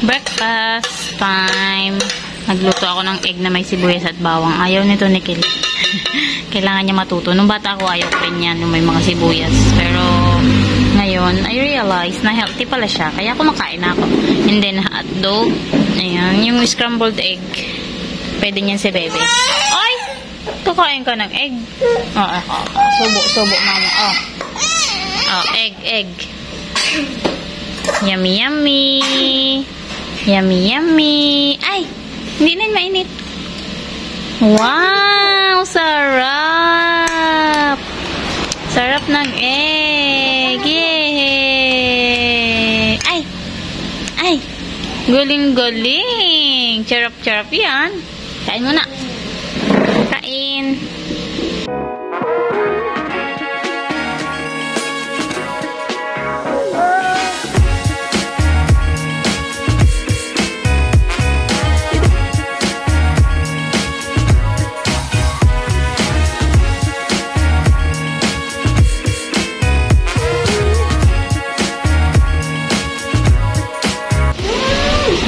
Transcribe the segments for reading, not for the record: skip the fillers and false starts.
Breakfast time. Nagluto ako ng egg na may sibuyas at bawang. Ayaw nito ni Kelly. Kailangan niya matuto. Nung bata ako, ayaw ko rin yan, yung may mga sibuyas. Pero, ngayon, I realize na healthy pala siya. Kaya kumakain na ako. And then, hotdog. Ayan, yung scrambled egg. Pwede niyan si Bebe. Ay! Kakain ka ng egg. Subo, mama. Egg. Yummy, yummy. Yummy, yummy. Ay! Hindi na mainit. Wow! Sarap! Sarap ng egg. Yay! Ay! Galing-galing. Charap-charap yan. Kain mo na. Kain.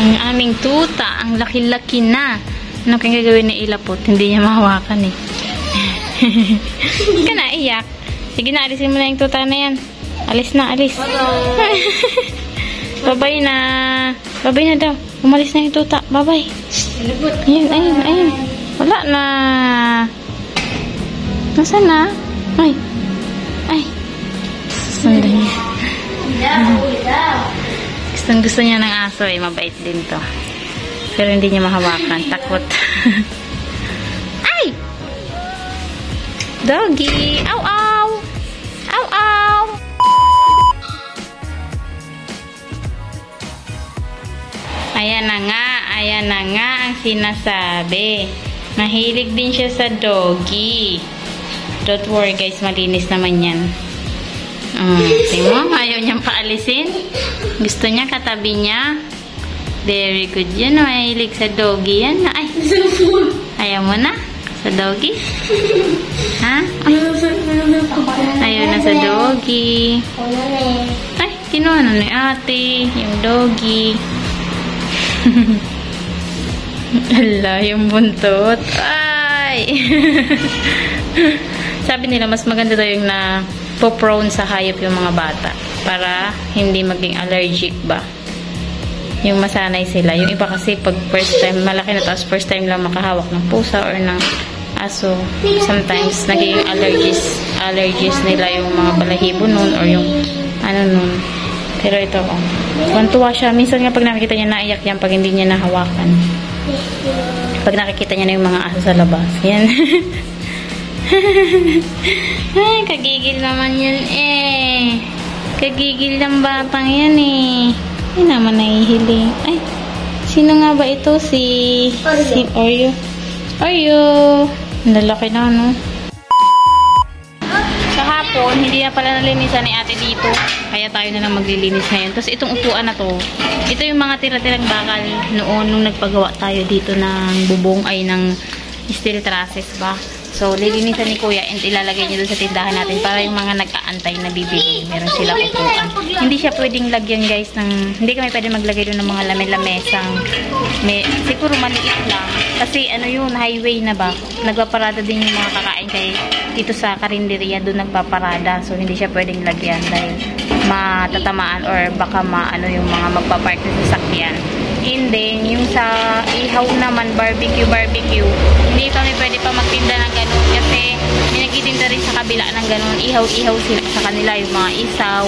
Ang aming tuta, ang laki-laki na. Ano kang gagawin ni Ilapot? Hindi niya mahawakan eh. Hindi ka na iyak. Sige na, alisin mo na yung tuta na yan. Alis na, alis. Babay na. Babay na daw. Umalis na yung tuta. Babay. Ayun. Wala na. Nasaan na? Ay. Sundan niya. Gusto niya ng aso eh. Mabait din to. Pero hindi niya mahawakan. Takot. Ay! Doggy! Ow, ow! Ow, ow! Ayan na nga ang sinasabi. Mahilig din siya sa doggy. Don't worry guys, malinis naman yan. Tingnan mo, ayaw niyang paalisin. Gusto niya katabi niya. Very good yan. Mahilig sa doggy yan. Ay, ayaw mo na? Sa doggy? Ha? Ayaw na sa doggy. Ay, kinuha na ni ate. Yung doggy. Ala, yung buntot. Ay! Sabi nila, mas maganda daw yung na po-prone sa hayop yung mga bata para hindi maging allergic ba. Yung masanay sila. Yung iba kasi pag first time, malaki na tapos first time lang makahawak ng pusa or ng aso, sometimes naging allergies nila yung mga balahibo nun or yung ano nun. Pero ito, tuwa siya. Minsan nga pag nakikita niya, naiyak yan pag hindi niya nahawakan. Pag nakikita niya na yung mga aso sa labas. Yan. Ay, kagigil naman yan eh. Kagigil ng batang yan eh. Ay naman nahihiling. Ay, sino nga ba ito? Si Oreo. Oreo. Lalaki na, no? Kahapon, hindi na pala nalinisan ni ate dito. Kaya tayo na lang maglilinis ngayon. Tapos itong upuan na to, ito yung mga tira-tirang bakal noon nung nagpagawa tayo dito ng bubong ay ng steel trusses ba. So, lilinisan ni Kuya and ilalagay niya doon sa tindahan natin para yung mga nag-aantay na bibili. Meron silang upuan. Hindi siya pwedeng lagyan guys ng, hindi kami pwedeng maglagay doon ng mga lame-lamesang, siguro maliit lang. Kasi ano yun, highway na ba? Nagpaparada din yung mga kakain kay dito sa karinderya doon nagpaparada. So, hindi siya pwedeng lagyan dahil matatamaan or baka maano yung mga magpapark na sasakyan. And then, yung sa ihaw naman, barbecue, hindi kami pwede pa magtinda ng ganun kasi may nagtitinda rin sa kabila ng ganun. Ihaw-ihaw sila sa kanila, yung mga isaw,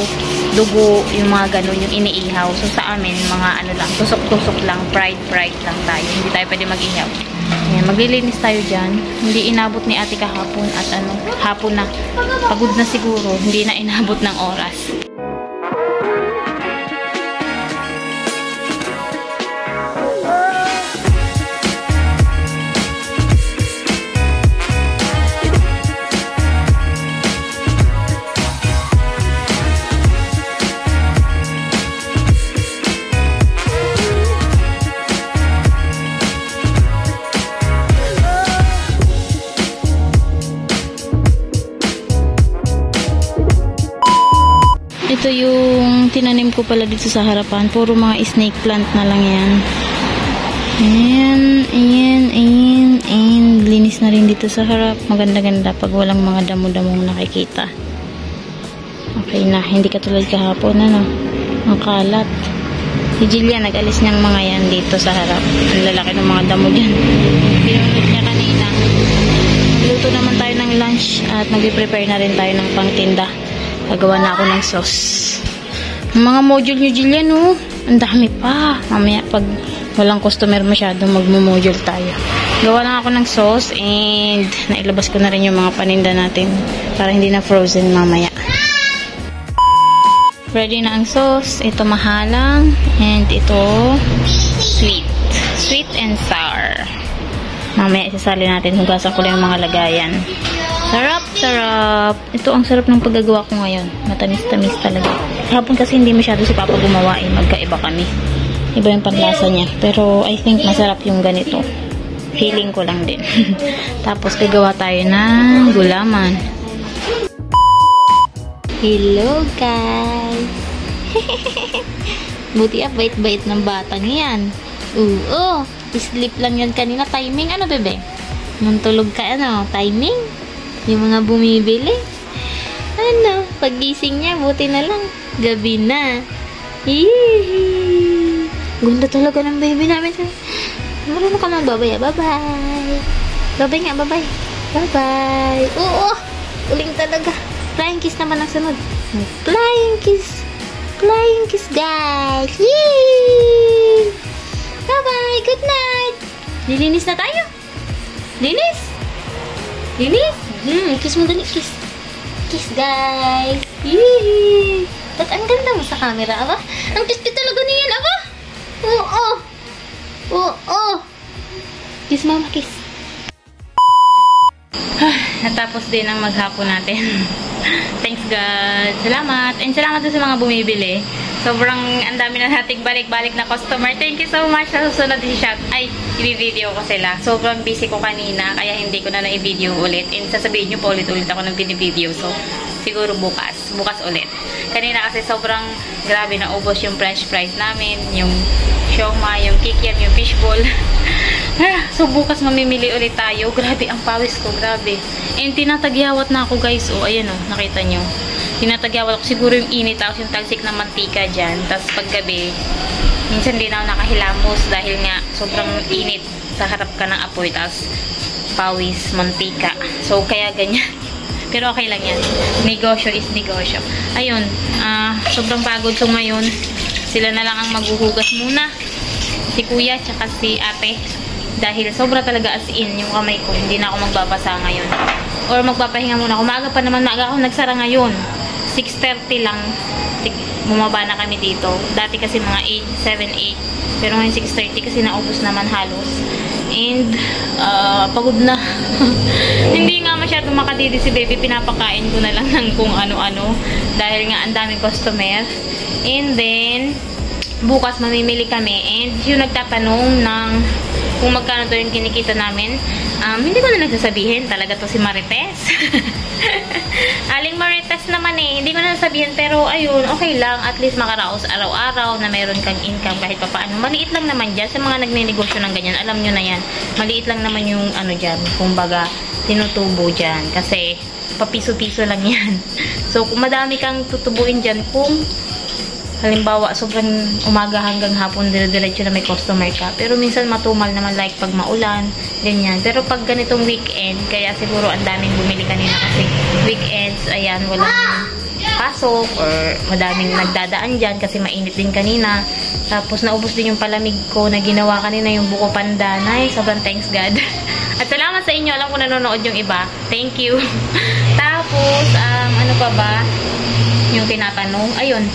dugo, yung mga ganun, yung iniihaw. So, sa amin, mga ano lang, tusok-tusok lang, fried lang tayo. Hindi tayo pwede mag-ihaw. Ayan, maglilinis tayo dyan. Hindi inabot ni ate kahapon at ano, hapon na. Pagod na siguro, hindi na inabot ng oras. Ito yung Yung tinanim ko pala dito sa harapan, puro mga snake plant na lang yan. Ayan. Linis na rin dito sa harap. Maganda-ganda pag walang mga damo-damong nakikita. Okay na, hindi katulad kahapon, ano? Ang kalat. Si Jillian, nag-alis niyang mga yan dito sa harap. Ang lalaki ng mga damo dyan. Pinunod niya kanina. Luto naman tayo ng lunch at nag-prepare na rin tayo ng pangtinda. Gagawa na ako ng sauce. Mga module nyo, Jillian, oh. Ang dami pa. Mamaya, pag walang customer masyado, magmo-module tayo. Gawa na ako ng sauce and nailabas ko na rin yung mga paninda natin para hindi na frozen mamaya. Ready na ang sauce. Ito mahalang and ito sweet. Sweet and sour. Mamaya isasali natin. Hugasan ko lang yung mga lagayan. Sarap, sarap. Ito ang sarap ng paggagawa ko ngayon. Matamis-tamis talaga. Hapon kasi hindi masyado si Papa gumawa eh. Magkaiba kami. Iba yung panlasa niya. Pero I think masarap yung ganito. Feeling ko lang din. Tapos gagawa tayo ng gulaman. Hello guys! Buti bait-bait ng batang yan. Oo, sleep lang yan kanina. Timing ano bebe? Nung tulog ka ano? Timing? Yung mga bumibili? Ano? Pagising niya, buti na lang. Gabi na. Hihihi. Ganda talaga ng baby namin. Marunong ka magbabay. Bye-bye. Bye-bye nga, bye-bye. Bye-bye. Oo, uling talaga. Flying kiss naman ang sunod. Flying kiss. Flying kiss, guys. Yay! Bye-bye. Good night. Lilinis na tayo. Linis. Linis. Kiss mo dali. Kiss. Kiss, guys. Yay! Ba't ang ganda mo sa camera, aba? Ang kiss-kiss talaga niyan, aba? Oo. Oo. Kiss, mama. Kiss. Natapos din ang maghapon natin. Thanks God. Salamat. And salamat din sa mga bumibili. Sobrang ang dami na nating balik-balik na customer. Thank you so much. Sa susunod i-video ko sila. Sobrang busy ko kanina kaya hindi ko na i-video ulit. And sasabihin nyo po ulit-ulit ako ng bini-video. So, siguro bukas. Bukas ulit. Kanina kasi sobrang grabe na ubos yung french fries namin. Yung siomai, yung kikiam, yung fishball. So, bukas mamimili ulit tayo. Grabe, ang pawis ko. Grabe. And tinatagyawat na ako, guys. O, ayan o. Nakita nyo. Tinatagyawat ako. Siguro yung init. Tapos yung talsik ng mantika dyan. Tapos paggabi, minsan din ako nakahilamos dahil nga sobrang init. Sa harap ka ng apoy. Tapos pawis, mantika. So, kaya ganyan. Pero okay lang yan. Negosyo is negosyo. Ayun. Sobrang pagod so ngayon. Sila na lang ang maghuhugas muna. Si kuya, tsaka si ate. Dahil sobra talaga as in yung kamay ko. Hindi na ako magbabasa ngayon. Or magpapahinga muna. Umaga pa naman. Maaga ako nagsara ngayon. 6:30 lang. Bumaba na kami dito. Dati kasi mga 8, 7, 8. Pero ngayon 6:30 kasi naubos naman halos. And pagod na. Hindi nga masyadong makadidi si baby. Pinapakain ko na lang ng kung ano-ano. Dahil nga ang daming customer. And then bukas mamimili kami. And yung nagtatanong ng kung magkano to yung kinikita namin, hindi ko na nagsasabihin. Talaga to si Marites. Aling Marites naman eh. Hindi ko na nasabihin. Pero ayun, okay lang. At least makaraos araw-araw na mayroon kang income kahit pa paano. Maliit lang naman dyan. Sa mga nagnenegosyo ng ganyan, alam nyo na yan. Maliit lang naman yung ano dyan. Kumbaga, tinutubo dyan. Kasi, papiso-piso lang yan. So, kung madami kang tutubuin dyan, kung halimbawa, sobrang umaga hanggang hapon, dire-diretso na may customer ka. Pero minsan matumal naman like pag maulan, ganyan. Pero pag ganitong weekend, kaya siguro ang daming bumili kanina kasi weekends, ayan, walang pasok or madaming nagdadaan dyan kasi mainit din kanina. Tapos naubos din yung palamig ko na ginawa kanina, yung buko pandan. Ay, sobrang thanks God. At salamat sa inyo. Alam ko nanonood yung iba. Thank you. Tapos, ano pa ba? Yung tinatanong. Ayun.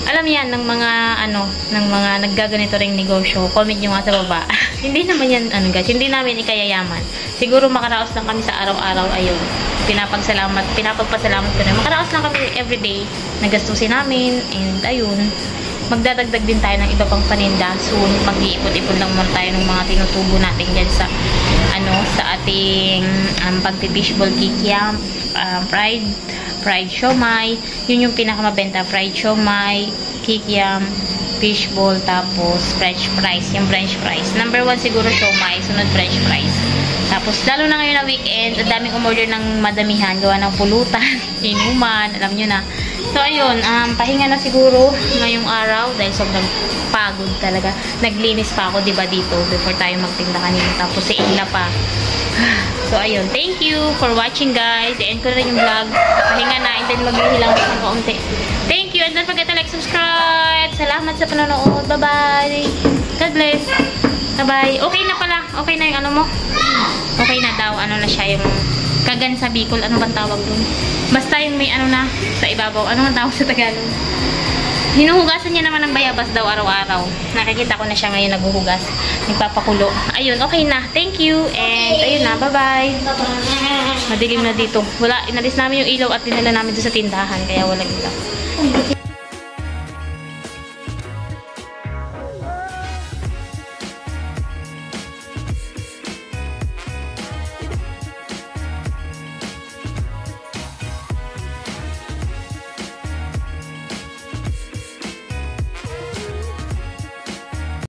Alam yan ng mga ng mga naggaganito ring negosyo. Comment nyo nga sa baba. Hindi naman yan guys, hindi namin ikayayaman. Siguro makaraos lang kami sa araw-araw. Ayun. Pinapagpasalamat ko na. Makaraos lang kami everyday. Nagastusin namin and ayun. Magdadagdag din tayo ng iba pang paninda. Soon mag-iipon-ipon lang muna tayo ng mga tinutubo natin dyan sa sa ating pagpipishball kikiam, fried siomai. Yun yung pinakamabenta, fried siomai, kikiam, fishball, tapos french fries, yung french fries. Number 1 siguro siomai, sunod french fries. Tapos lalo na ngayon na weekend, ang daming umorder ng madamihan, gawa ng pulutan, inuman, alam nyo na. So ayun, pahinga na siguro ngayong araw dahil sobrang pagod talaga. Naglinis pa ako, diba, dito before tayo magtinda kanina. Tapos si Ella pa. So ayun, thank you for watching, guys. I-end ko na rin yung vlog. Pahinga na, and then maghihilang ko ng kaunti. Thank you, and don't forget to like, subscribe. Salamat sa panonood. Bye-bye. God bless. Bye-bye. Okay na pala. Okay na yung ano mo. Okay na daw. Ano na siya yung kagan sa Bicol. Ano bang tawag dun? Basta yung may ano na sa ibabaw. Ano ang tawag sa Tagalog? Hinuhugasan niya naman ng bayabas daw araw-araw. Nakikita ko na siya ngayon naghuhugas. Nagpapakulo. Ayun, okay na. Thank you. And ayun na. Bye-bye. Madilim na dito. Wala, inalis namin yung ilaw at dinala namin doon sa tindahan. Kaya walang ilaw.